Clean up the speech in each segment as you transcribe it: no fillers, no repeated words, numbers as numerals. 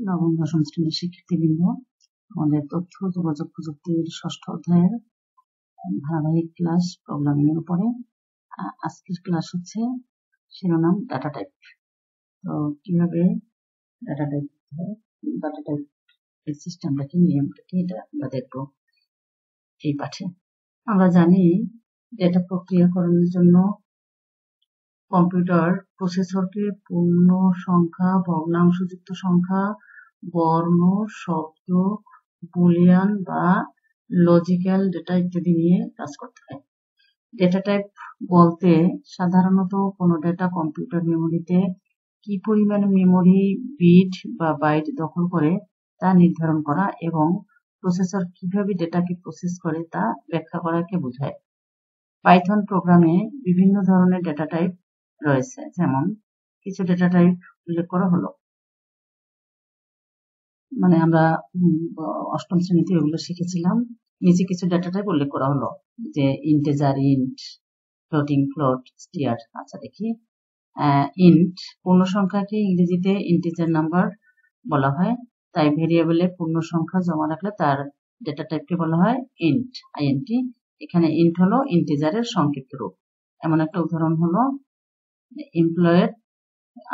নবম দশম শ্রেণীর শিক্ষার্থীবৃন্দ, আমাদের তথ্য যোগাযোগ প্রযুক্তির ষষ্ঠ অধ্যায়ের ধারাবাহিক ক্লাস প্রোগ্রামিং এর উপরে। আজকের ক্লাস হচ্ছে শিরোনাম ডাটা টাইপ। তো কিভাবে ডাটা টাইপ ডাটা টাইপ এর সিস্টেমটা কি, নিয়মটা কি, এটা আমরা দেখবো এই পাঠে। আমরা জানি ডেটা প্রক্রিয়াকরণের জন্য কম্পিউটার প্রসেসরকে পূর্ণ সংখ্যা, ভগ্নাংশযুক্ত সংখ্যা, বর্ণ, শব্দ, বুলিয়ান বা লজিক্যাল ডেটা ইত্যাদি নিয়ে কাজ করতে হয়। ডেটা টাইপ বলতে সাধারণত কোনো ডেটা কম্পিউটার মেমোরিতে কি পরিমাণ মেমোরি বিট বা বাইট দখল করে তা নির্ধারণ করা এবং প্রসেসর কিভাবে ডেটাকে প্রসেস করে তা ব্যাখ্যা করাকে বোঝায়। পাইথন প্রোগ্রামে বিভিন্ন ধরনের ডেটা টাইপ রয়েছে, যেমন কিছু ডেটা টাইপ উল্লেখ করা হলো, মানে আমরা অষ্টম শ্রেণীতে এগুলো শিখেছিলাম। নিচে কিছু ডেটা টাইপ উল্লেখ করা হলো, যে integer, int, floating, float, stair. আচ্ছা দেখি, ইন্ট পূর্ণ সংখ্যাকে ইংরেজিতে ইন্টিজার নাম্বার বলা হয়, তাই ভেরিয়েবলে পূর্ণ সংখ্যা জমা রাখলে তার ডেটা টাইপকে বলা হয় ইন্ট, আইএনটি। এখানে ইন্ট হলো ইন্টিজারের সংক্ষিপ্ত রূপ। এমন একটা উদাহরণ হলো এমপ্লয়েড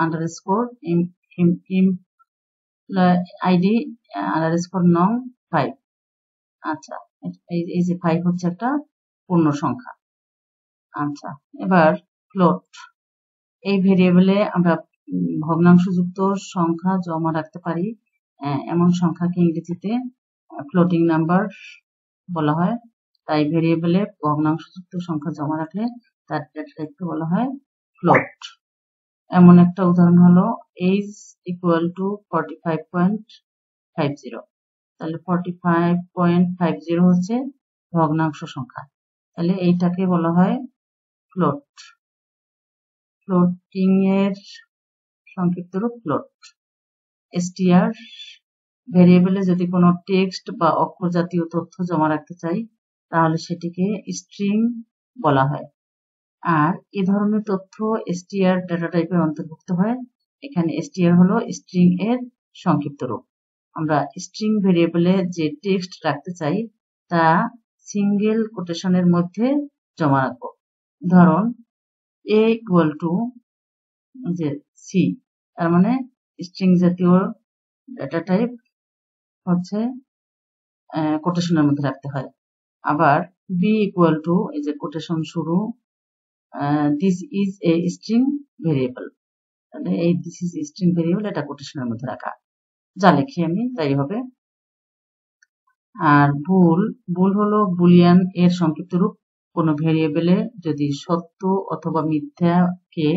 আন্ডারস্কোর আইডি আন্ডারস্কোর নং 5। আচ্ছা, এই যে 5 হচ্ছে একটা পূর্ণ সংখ্যা। আচ্ছা, এবার ফ্লোট, এই ভেরিয়েবলে আমরা ভগ্নাংশযুক্ত সংখ্যা জমা রাখতে পারি, এমন সংখ্যাকে ইংরেজিতে ফ্লোটিং নাম্বার বলা হয়, তাই ভেরিয়েবলে ভগ্নাংশযুক্ত সংখ্যা জমা রাখলে তার ডেটা টাইপকে বলা হয় ফ্লোট। এমন একটা উদাহরণ হলো এজ ইকুয়াল টু 45.50, তাহলে 45.50 হচ্ছে ভগ্নাংশ সংখ্যা, তাহলে এইটাকে বলা হয় ফ্লোট। ফ্লোটিং এর সংক্ষিপ্ত রূপ ফ্লোট। str, ভেরিয়েবলে যদি কোনো টেক্সট বা অক্ষর জাতীয় তথ্য জমা রাখতে চাই তাহলে সেটিকে স্ট্রিং বলা হয়, আর এ ধরনের তথ্য str ডেটা টাইপের অন্তর্ভুক্ত হয়। এখানে str হলো স্ট্রিং এর সংক্ষিপ্ত রূপ। আমরা স্ট্রিং ভেরিয়েবলে যে টেক্সট রাখতে চাই তা সিঙ্গেল কোটেশনের মধ্যে জমা রাখবো। ধরুন a ইকুয়াল টু যে সি, তার মানে স্ট্রিং জাতীয় ডেটা টাইপ হচ্ছে কোটেশনের মধ্যে রাখতে হয়। আবার বি ইকুয়াল টু, এই যে কোটেশন শুরু, this is a string variable, তাহলে এই দিস ইজ স্ট্রিং ভেরিয়েবল এটা কোটেশনের মধ্যে রাখা, যা লিখি আমি তাই হবে। আর বুল হলো বুলিয়ান এর সংক্ষিপ্ত রূপ। কোনো ভেরিয়েবলে যদি সত্য অথবা মিথ্যাকে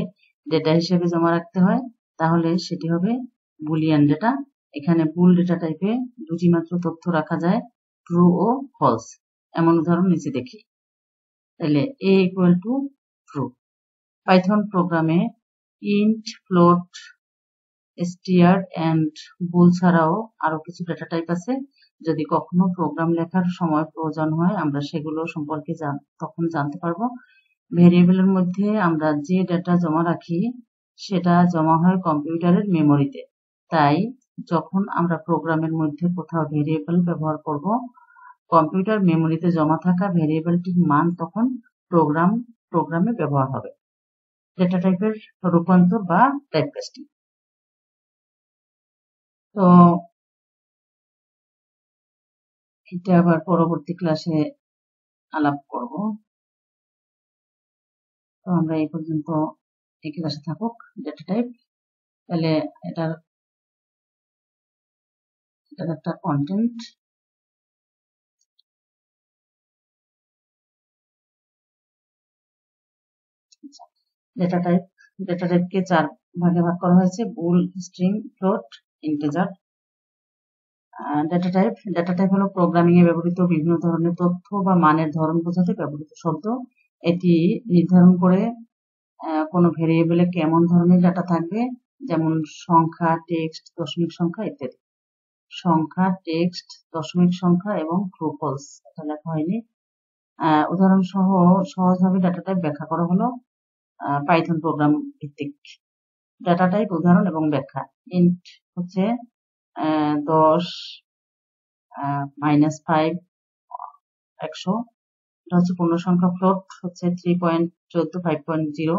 ডেটা হিসেবে জমা রাখতে হয় তাহলে সেটি হবে বুলিয়ান ডেটা। এখানে বুল ডেটা টাইপে দুটি মাত্র তথ্য রাখা যায়, ট্রু ও ফলস। এমন উদাহরণ নিচে দেখি, তাহলে a equal to true. Python প্রোগ্রামে ইন্ট, ফ্লোট, str এন্ড বুল ছাড়াও আরো কিছু ডেটা টাইপ আছে। যদি কখনো প্রোগ্রাম লেখার সময় প্রয়োজন হয় আমরা সেগুলো সম্পর্কে তখন জানতে পারবো। ভেরিয়েবলের মধ্যে আমরা যে ডেটা জমা রাখি সেটা জমা হয় কম্পিউটারের মেমোরিতে, তাই যখন আমরা প্রোগ্রামের মধ্যে কোথাও ভেরিয়েবল ব্যবহার করব, কম্পিউটার মেমোরিতে জমা থাকা ভেরিয়েবলটির মান তখন প্রোগ্রামে ব্যবহার হবে। ডেটা টাইপের রূপান্তর বা টাইপকাস্টিং। তো এটা আবার পরবর্তী ক্লাসে আলাপ করব। তো আমরা এই পর্যন্ত এই ক্লাসে থাকুক ডেটা টাইপ। তাহলে এটার একটা কন্টেন্ট, ডেটা টাইপকে 4 ভাগে ভাগ করা হয়েছে: bool, string, float, integer. Data type হলো প্রোগ্রামিং এ ব্যবহৃত বিভিন্ন ধরনের তথ্য বা মানের ধরন বোঝাতে ব্যবহৃত শব্দ। এটি নির্ধারণ করে কোনো ভেরিয়েবলে কেমন ধরনের ডাটা থাকবে, যেমন সংখ্যা, টেক্সট, দশমিক সংখ্যা ইত্যাদি। সংখ্যা, টেক্সট, দশমিক সংখ্যা এবং ট্রু ফলস, এটা লেখা হয়নি। উদাহরণ সহ সহজভাবে ডাটা টাইপ ব্যাখ্যা করা হলো পাইথন প্রোগ্রাম ভিত্তিক। ডাটা টাইপ উদাহরণ এবং ব্যাখ্যা। ইন্ট হচ্ছে 10 -5 100। এটা হচ্ছে পূর্ণ সংখ্যা। ফ্লোট হচ্ছে 3.14 5.0।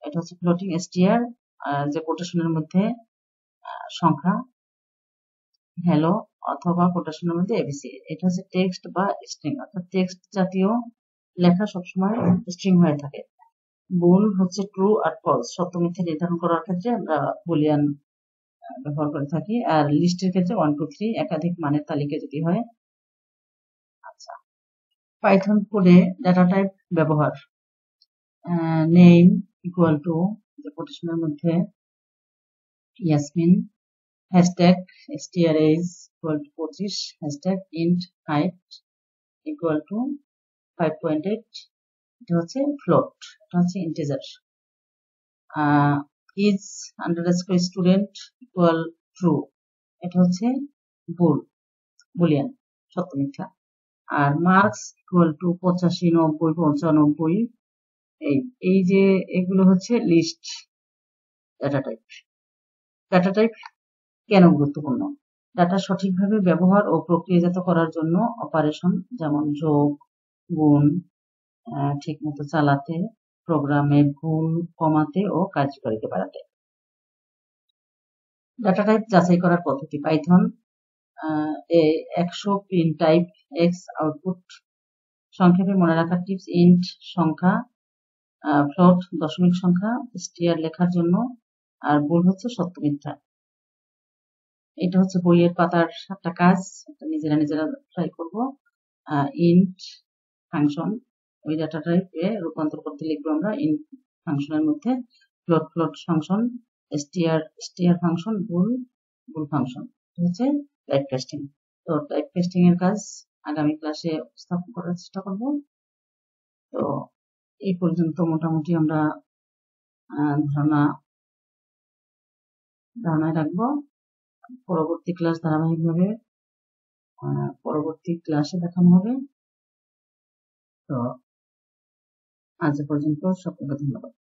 এটা হচ্ছে ফ্লোটিং str, যে কোটেশনের মধ্যে সংখ্যা হ্যালো অথবা কোটেশনের মধ্যে এবিসি। এটা হচ্ছে টেক্সট বা স্ট্রিং, অর্থাৎ টেক্সট জাতীয় লেখা সবসময় স্ট্রিং হয়ে থাকে। বুল হচ্ছে ট্রু আর ফলস, সত্য মিথ্যা নির্ধারণ করার ক্ষেত্রে আমরা বুলিয়ান ব্যবহার করে থাকি। আর লিস্টের ক্ষেত্রে 1 2 3 একাধিক মানের তালিকা যদি হয়। আচ্ছা, পাইথন কোডে ডাটা টাইপ ব্যবহার। নেম ইকুয়াল টু, যে কোটেশনের মধ্যে Yasmin, hashtag strage equal to 25, hashtag int height equal to 5.8। এটা হচ্ছে ফ্লোট, এটা হচ্ছে integer. Is underscore student equal true, এটা হচ্ছে বুলিয়ান, সত্য মিথ্যা। আর মার্কস ইকুয়াল টু 85 90 95। এই যে এগুলো হচ্ছে list data type. Data type কেন গুরুত্বপূর্ণ? ডাটা সঠিকভাবে ব্যবহার ও প্রক্রিয়াজাত করার জন্য অপারেশন যেমন যোগ, গুণ ঠিকমতো চালাতে, প্রোগ্রামে ভুল কমাতে ও কার্যকারিতা বাড়াতে। ডাটা টাইপ যাচাই করার পদ্ধতি। Python 100 print type x output. সংক্ষেপে মনে রাখার টিপস: ইন্ট সংখ্যা, ফ্লোট দশমিক সংখ্যা, str লেখার জন্য, আর বুল হচ্ছে সত্য মিথ্যা। এটা হচ্ছে বইয়ের পাতার 7টা কাজ, নিজেরা ট্রাই করব। ইন্ট ফাংশন, ওই ডাটা টাইপে রূপান্তর করতে লিখবো আমরা ইন্ট ফাংশনের মধ্যে ফ্লোট ফাংশন, str ফাংশন, বুল ফাংশন। হচ্ছে টাইপ কাস্টিং। তো টাইপ কাস্টিং এর কাজ আগামী ক্লাসে উপস্থাপন করার চেষ্টা করব। তো এই পর্যন্ত মোটামুটি আমরা ধারণায় রাখবো। পরবর্তী ক্লাস ধারাবাহিকভাবে পরবর্তী ক্লাসে দেখানো হবে। তো আজ পর্যন্ত সকলকে ধন্যবাদ।